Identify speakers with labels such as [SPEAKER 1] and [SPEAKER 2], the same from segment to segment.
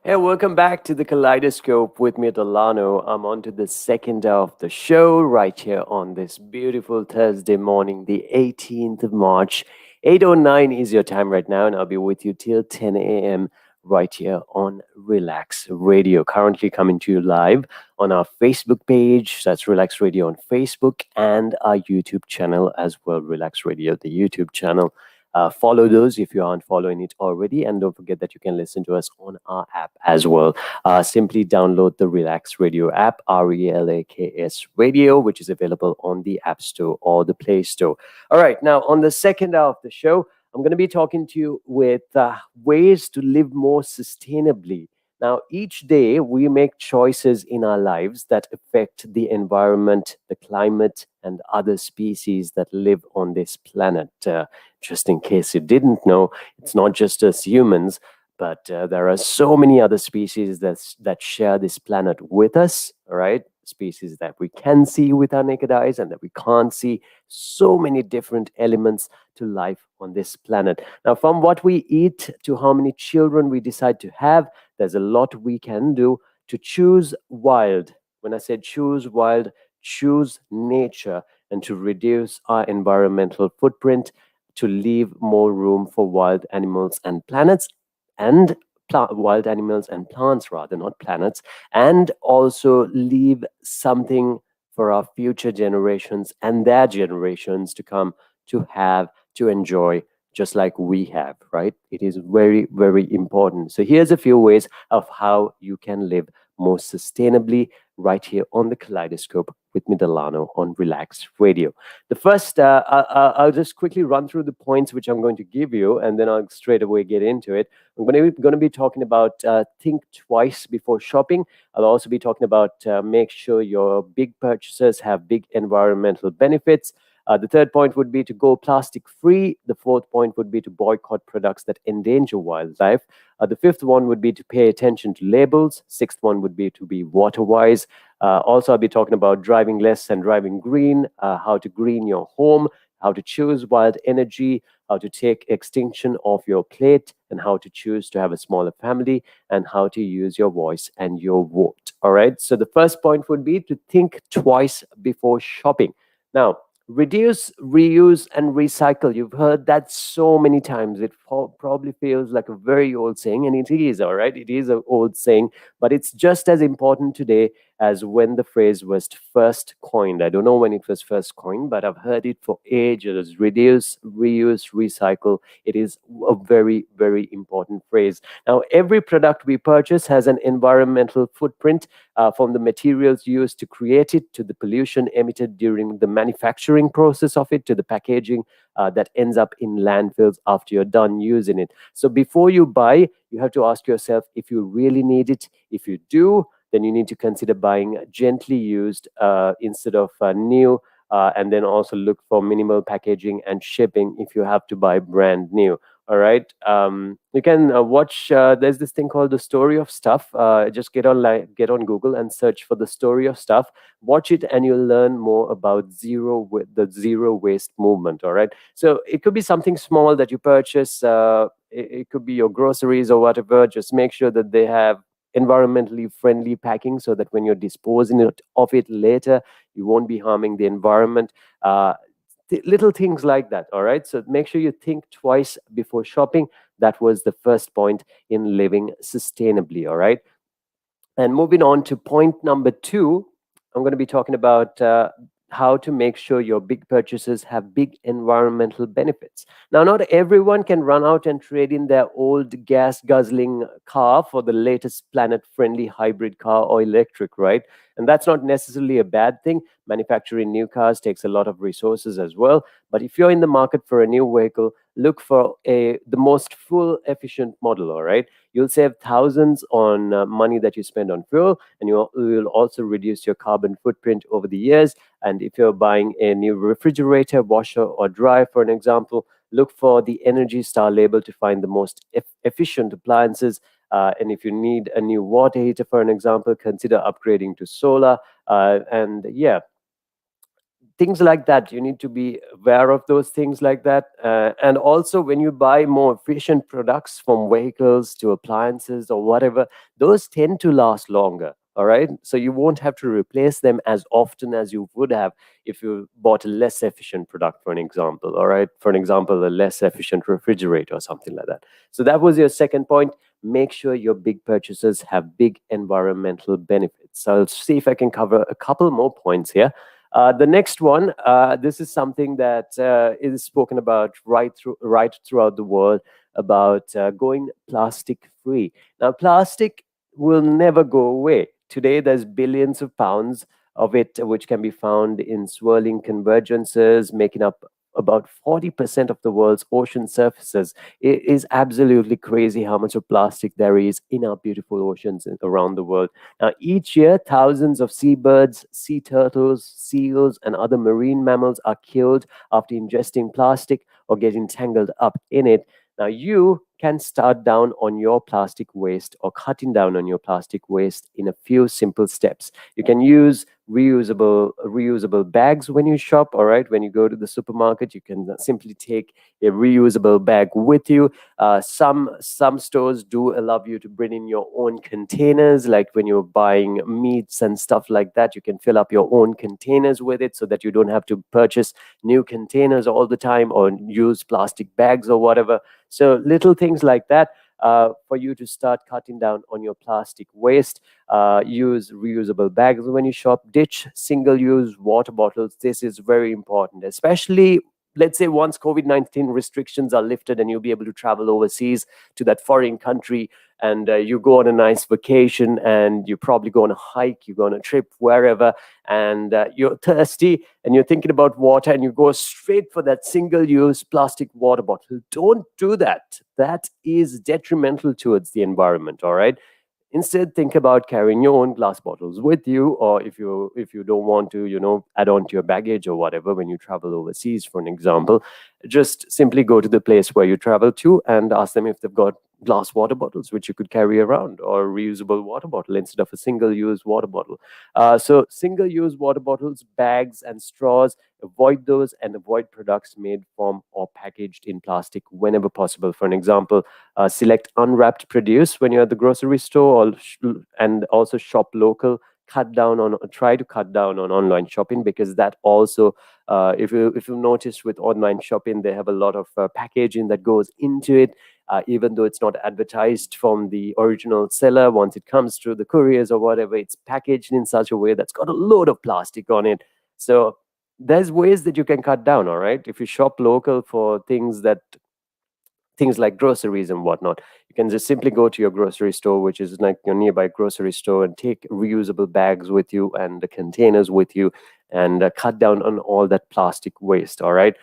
[SPEAKER 1] Hey, welcome back to the Kaleidoscope with me, Delano. I'm on to the second hour of the show right here on this beautiful Thursday morning, the 18th of March. 8:09 is your time right now, and I'll be with you till 10 a.m. right here on Relax Radio. Currently coming to you live on our Facebook page. That's Relax Radio on Facebook and our YouTube channel as well, Relax Radio, the YouTube channel. Follow those if you aren't following it already. And don't forget that you can listen to us on our app as well. Simply download the Relax Radio app, RELAKS Radio, which is available on the App Store or the Play Store. All right, now on the second hour of the show, I'm going to be talking to you with ways to live more sustainably. Now, each day we make choices in our lives that affect the environment, the climate, and other species that live on this planet. Just in case you didn't know, it's not just us humans, but there are so many other species that share this planet with us, all right? Species that we can see with our naked eyes and that we can't see. So many different elements to life on this planet. Now, from what we eat to how many children we decide to have, there's a lot we can do to choose wild. When I said choose wild, choose nature and to reduce our environmental footprint, to leave more room for wild animals and planets and wild animals and plants rather, not planets, and also leave something for our future generations and their generations to come to have, to enjoy, just like we have, right? It is very, very important. So here's a few ways of how you can live more sustainably right here on the Kaleidoscope with me, Delano, on Relax Radio. The first, I'll just quickly run through the points which I'm going to give you, and then I'll straight away get into it. I'm going to be talking about think twice before shopping. I'll also be talking about make sure your big purchases have big environmental benefits. The third point would be to go plastic free. The fourth point would be to boycott products that endanger wildlife. The fifth one would be to pay attention to labels. Sixth one would be to be water wise. Also, I'll be talking about driving less and driving green, how to green your home, how to choose wild energy, how to take extinction off your plate, and how to choose to have a smaller family, and how to use your voice and your vote. All right. So the first point would be to think twice before shopping. Now, reduce, reuse, and recycle. You've heard that so many times. It probably feels like a very old saying, and it is, all right. It is an old saying, but it's just as important today as when the phrase was first coined. I don't know when it was first coined, but I've heard it for ages. Reduce, reuse, recycle. It is a very, very important phrase. Now, every product we purchase has an environmental footprint, from the materials used to create it, to the pollution emitted during the manufacturing process of it, to the packaging that ends up in landfills after you're done using it. So before you buy, you have to ask yourself if you really need it. If you do, then you need to consider buying gently used instead of new. And then also look for minimal packaging and shipping if you have to buy brand new. All right. You can watch. There's this thing called the Story of Stuff. Just get on Google and search for the Story of Stuff. Watch it, and you'll learn more about the zero waste movement. All right. So it could be something small that you purchase. It could be your groceries or whatever. Just make sure that they have environmentally friendly packing so that when you're disposing of it later, you won't be harming the environment. Little things like that. All right. So make sure you think twice before shopping. That was the first point in living sustainably. All right. And moving on to point number two, I'm going to be talking about how to make sure your big purchases have big environmental benefits. Now, not everyone can run out and trade in their old gas guzzling car for the latest planet friendly hybrid car or electric, right? And that's not necessarily a bad thing. Manufacturing new cars takes a lot of resources as well. But if you're in the market for a new vehicle, look for the most fuel efficient model, all right? You'll save thousands on money that you spend on fuel, and you'll also reduce your carbon footprint over the years. And if you're buying a new refrigerator, washer, or dryer, for an example, look for the Energy Star label to find the most efficient appliances. And if you need a new water heater, for an example, consider upgrading to solar. And yeah, things like that. You need to be aware of those things like that. And also, when you buy more efficient products, from vehicles to appliances or whatever, those tend to last longer. All right, so you won't have to replace them as often as you would have if you bought a less efficient product, for an example. All right, for an example, a less efficient refrigerator or something like that. So that was your second point. Make sure your big purchases have big environmental benefits. So I'll see if I can cover a couple more points here. The next one, this is something that is spoken about right throughout the world, about going plastic free. Now, plastic will never go away. Today, there's billions of pounds of it, which can be found in swirling convergences, making up about 40% of the world's ocean surfaces. It is absolutely crazy how much of plastic there is in our beautiful oceans around the world. Now, each year, thousands of seabirds, sea turtles, seals, and other marine mammals are killed after ingesting plastic or getting tangled up in it. Now, you can start down on your plastic waste or cutting down on your plastic waste in a few simple steps. You can use reusable bags when you shop. All right, when you go to the supermarket, you can simply take a reusable bag with you. Some stores do allow you to bring in your own containers, like when you're buying meats and stuff like that. You can fill up your own containers with it so that you don't have to purchase new containers all the time or use plastic bags or whatever. So little things like that, for you to start cutting down on your plastic waste. Use reusable bags when you shop. Ditch single-use water bottles. This is very important, especially, let's say, once COVID-19 restrictions are lifted and you'll be able to travel overseas to that foreign country, and you go on a nice vacation, and you probably go on a hike, you go on a trip wherever, and you're thirsty and you're thinking about water, and you go straight for that single-use plastic water bottle. Don't do that. That is detrimental towards the environment. All right, instead, think about carrying your own glass bottles with you, or if you don't want to, add on to your baggage or whatever when you travel overseas, for an example, just simply go to the place where you travel to and ask them if they've got glass water bottles which you could carry around, or a reusable water bottle instead of a single-use water bottle. So single-use water bottles, bags, and straws, avoid those, and avoid products made from or packaged in plastic whenever possible. For an example, select unwrapped produce when you're at the grocery store, and also shop local. Try to cut down on online shopping, because that also, if you notice with online shopping, they have a lot of packaging that goes into it. Even though it's not advertised from the original seller, once it comes through the couriers or whatever, it's packaged in such a way that's got a load of plastic on it. So there's ways that you can cut down. All right, if you shop local for things like groceries and whatnot, you can just simply go to your grocery store, which is like your nearby grocery store, and take reusable bags with you and the containers with you, and cut down on all that plastic waste. All right.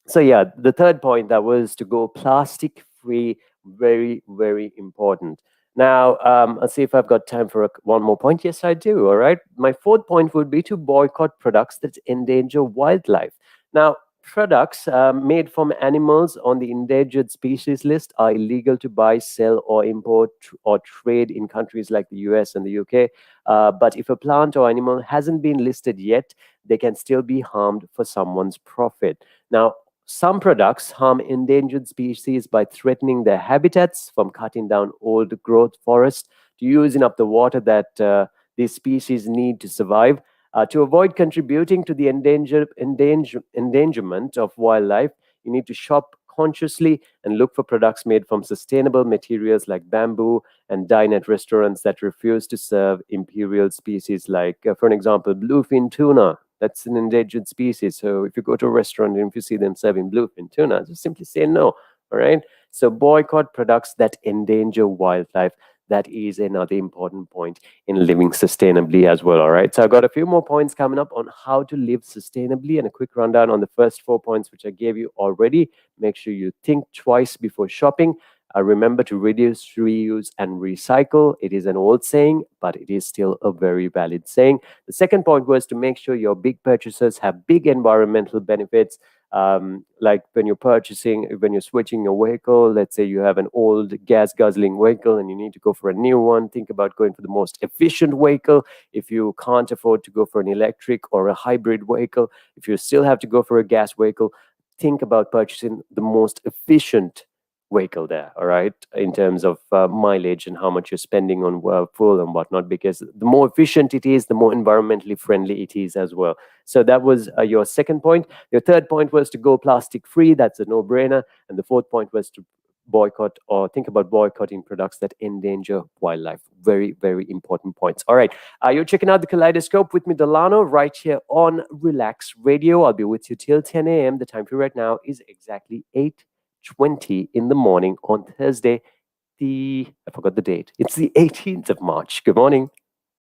[SPEAKER 1] So yeah, the third point, that was to go plastic free. Very, very important. Now, I'll see if I've got time for one more point. Yes, I do. All right. My fourth point would be to boycott products that endanger wildlife. Now, products made from animals on the endangered species list are illegal to buy, sell, or import or trade in countries like the US and the UK. But if a plant or animal hasn't been listed yet, they can still be harmed for someone's profit. Now, some products harm endangered species by threatening their habitats, from cutting down old growth forests to using up the water that these species need to survive. To avoid contributing to the endangerment of wildlife, you need to shop consciously and look for products made from sustainable materials like bamboo, and dine at restaurants that refuse to serve imperial species like, for an example, bluefin tuna. That's an endangered species. So if you go to a restaurant and if you see them serving bluefin tuna, just simply say no. All right. So boycott products that endanger wildlife. That is another important point in living sustainably as well. All right. So I've got a few more points coming up on how to live sustainably, and a quick rundown on the first 4 points, which I gave you already. Make sure you think twice before shopping. Remember to reduce, reuse, and recycle. It is an old saying, but it is still a very valid saying. The second point was to make sure your big purchases have big environmental benefits. Like when you're switching your vehicle, let's say you have an old gas guzzling vehicle and you need to go for a new one, think about going for the most efficient vehicle. If you can't afford to go for an electric or a hybrid vehicle, if you still have to go for a gas vehicle, think about purchasing the most efficient vehicle there, all right, in terms of mileage and how much you're spending on fuel and whatnot, because the more efficient it is, the more environmentally friendly it is as well. So that was your second point. Your third point was to go plastic free. That's a no-brainer. And the fourth point was to boycott or think about boycotting products that endanger wildlife. Very, very important points. All right. You're checking out the Kaleidoscope with me, Delano, right here on Relax Radio. I'll be with you till 10 a.m. The time for right now is exactly 8:20 in the morning on Thursday. I forgot the date. It's the 18th of March. Good morning.